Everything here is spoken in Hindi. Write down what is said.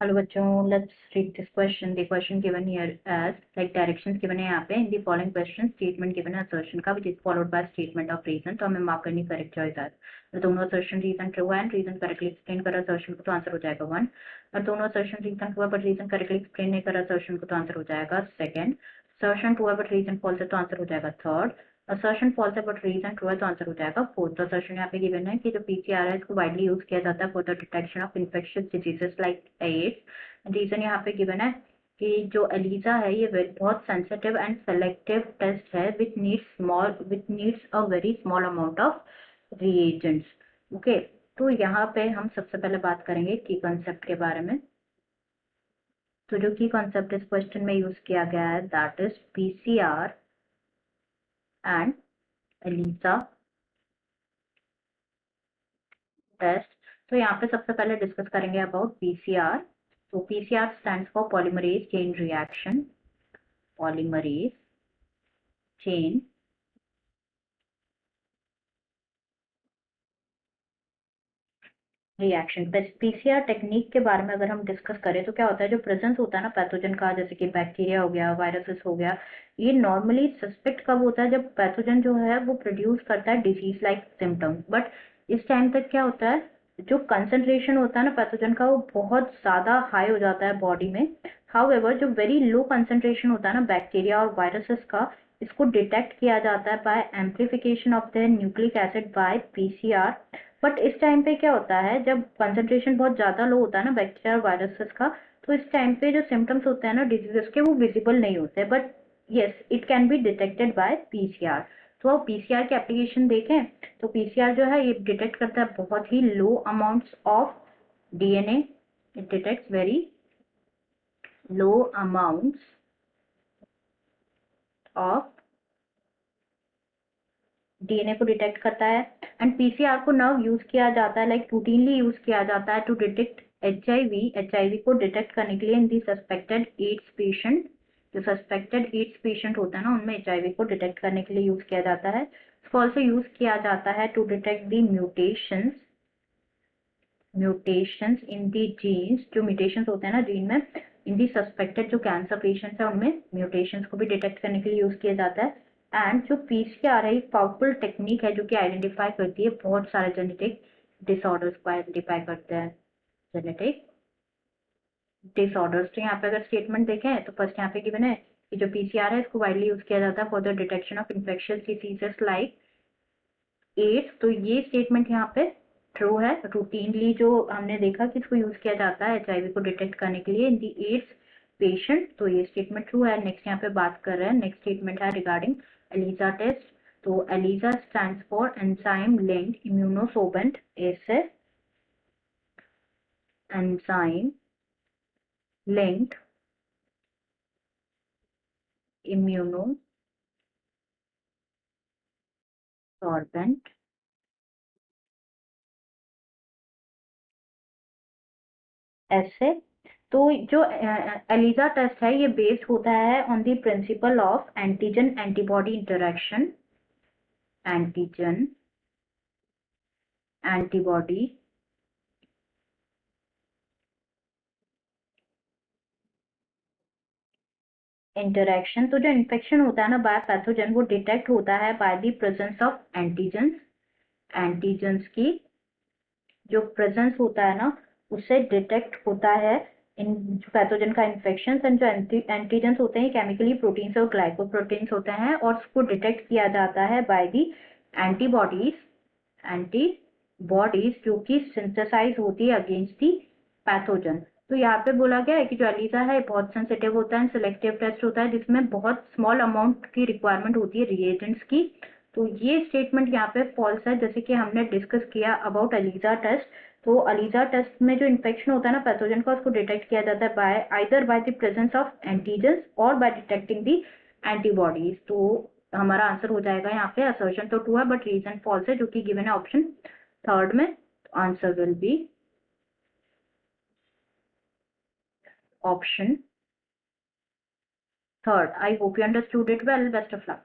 Hello बच्चों, let's read this question. The question given here as like directions given है यहाँ पे. In the following question, statement given है assertion का, which is followed by statement of reason. तो हमें मार्क करनी correct choice है. तो दोनों assertion reason true है and reason correctly explain करा assertion को तो आंसर हो जाएगा 1. और दोनों assertion reason true है but reason correctly explain नहीं करा assertion को तो आंसर हो जाएगा 2. assertion true है but reason false है तो आंसर हो जाएगा 3rd. असर्शन फॉल्स है बट रीजन ट्रू है तो आंसर हो जाएगा 4th. तो असर्शन यहाँ पे गिवन है कि जो पीसीआर है इसको वाइडली यूज किया जाता है for the detection of infectious diseases like AIDS. Reason यहाँ पे गिवन है कि जो एलिजा है ये बहुत सेंसिटिव एंड सेलेक्टिव टेस्ट है which needs a very small amount of reagents. Okay, तो यहाँ पे हम सबसे पहले बात करेंगे की कॉन्सेप्ट के बारे में. तो जो की कॉन्सेप्ट इस क्वेश्चन में यूज किया गया है that is PCR and ELISA test. तो यहाँ पे सबसे पहले डिस्कस करेंगे अबाउट पीसीआर. तो PCR stands for polymerase chain reaction. Polymerase chain reaction. PCR technique के बारे में अगर हम डिस्कस करें तो क्या होता है, जो प्रेजेंस होता है ना पैथोजन का, जैसे कि बैक्टीरिया हो गया, वायरसेस हो गया, ये नॉर्मली सस्पेक्ट कब होता है, जब पैथोजन जो है वो प्रोड्यूस करता है डिजीज लाइक सिम्टम्स. बट इस टाइम तक क्या होता है, जो कंसंट्रेशन होता है ना पैथोजन का वो बहुत ज्यादा हाई हो जाता है बॉडी में. हाउएवर जो वेरी लो कंसंट्रेशन होता है ना बैक्टीरिया और वायरसेस का, इसको डिटेक्ट किया जाता है by amplification of the nucleic acid by PCR. But इस टाइम पे क्या होता है, जब कंसंट्रेशन बहुत ज्यादा लो होता है ना बैक्टीरिया और वायरसेस का, तो इस टाइम पे जो सिम्टम्स होते हैं ना डिजीजेस के वो विजिबल नहीं होते. But yes, it can be detected by PCR. तो अब पीसीआर के एप्लीकेशन देखें तो पीसीआर जो है ये डिटेक्ट करता है बहुत ही low amounts of DNA. It detects very low amounts of DNA को डिटेक्ट करता है. एंड पीसीआर को नव यूज किया जाता है, लाइक रूटीनली यूज किया जाता है टू डिटेक्ट एचआईवी को डिटेक्ट करने के लिए इन दी सस्पेक्टेड एड्स पेशेंट. जो सस्पेक्टेड एड्स पेशेंट होता है ना उनमें एचआईवी को डिटेक्ट करने के लिए यूज किया जाता है. इसको ऑल्सो यूज किया जाता है to detect the mutations in the genes. जो म्यूटेशंस होते हैं ना जीन में, इन दी सस्पेक्टेड जो कैंसर पेशेंट्स है उनमें म्यूटेशंस को भी डिटेक्ट करने के लिए यूज किया जाता है. एंड जो पीसीआर है एक पावरफुल टेक्निक है जो कि आइडेंटिफाई करती है बहुत सारे जेनेटिक डिसऑर्डर्स को आइडेंटिफाई करते हैं. Genetic disorders. तो यहाँ पे अगर स्टेटमेंट देखें तो फर्स्ट यहाँ पे गिवन है कि जो पीसीआर है इसको वाइडली यूज किया जाता है for the detection of infectious diseases like AIDS. तो ये स्टेटमेंट यहाँ पे ट्रू है. रूटीनली जो हमने देखा कि इसको यूज किया जाता है एचआईवी को डिटेक्ट करने के लिए इन दी एड्स पेशेंट, तो ये स्टेटमेंट ट्रू है. नेक्स्ट यहाँ पे बात कर रहे हैं, नेक्स्ट स्टेटमेंट है रिगार्डिंग एलिजा टेस्ट. तो ELISA stands for enzyme linked immunosorbent assay. Enzyme linked immunosorbent assay. तो जो एलिजा टेस्ट है ये बेस्ड होता है on the principle of antigen antibody interaction. Antigen antibody interaction. तो जो इन्फेक्शन होता है ना बाय पैथोजन वो डिटेक्ट होता है by the presence of antigens. Antigens की जो प्रेजेंस होता है ना उससे डिटेक्ट होता है इन पैथोजन का इन्फेक्शन. एंड जो एंटीजन्स होते हैं केमिकली प्रोटीन्स और ग्लाइकोप्रोटीन्स होते हैं और उसको डिटेक्ट किया जाता है बाय दी एंटीबॉडीज. एंटीबॉडीज जो कि सिंथेसाइज होती है अगेंस्ट दी पैथोजन. तो यहाँ पे बोला गया है कि जो एलिजा है बहुत सेंसिटिव होता है, सिलेक्टिव टेस्ट होता है जिसमें बहुत स्मॉल अमाउंट की रिक्वायरमेंट होती है रिएजेंट्स की. तो ये स्टेटमेंट यहाँ पे फॉल्स है. जैसे कि हमने डिस्कस किया अबाउट एलिजा टेस्ट, तो एलिजा टेस्ट में जो इन्फेक्शन होता है ना पैथोजन का उसको डिटेक्ट किया जाता है bye either by the presence of antigens और बाय डिटेक्टिंग दी एंटीबॉडीज. तो हमारा आंसर हो जाएगा यहाँ पे असर्शन तो ट्रू है बट रीजन फॉल्स है जो कि गिवन है ऑप्शन 3rd में. Answer will be option 3rd. I hope you understood it well. Best of luck.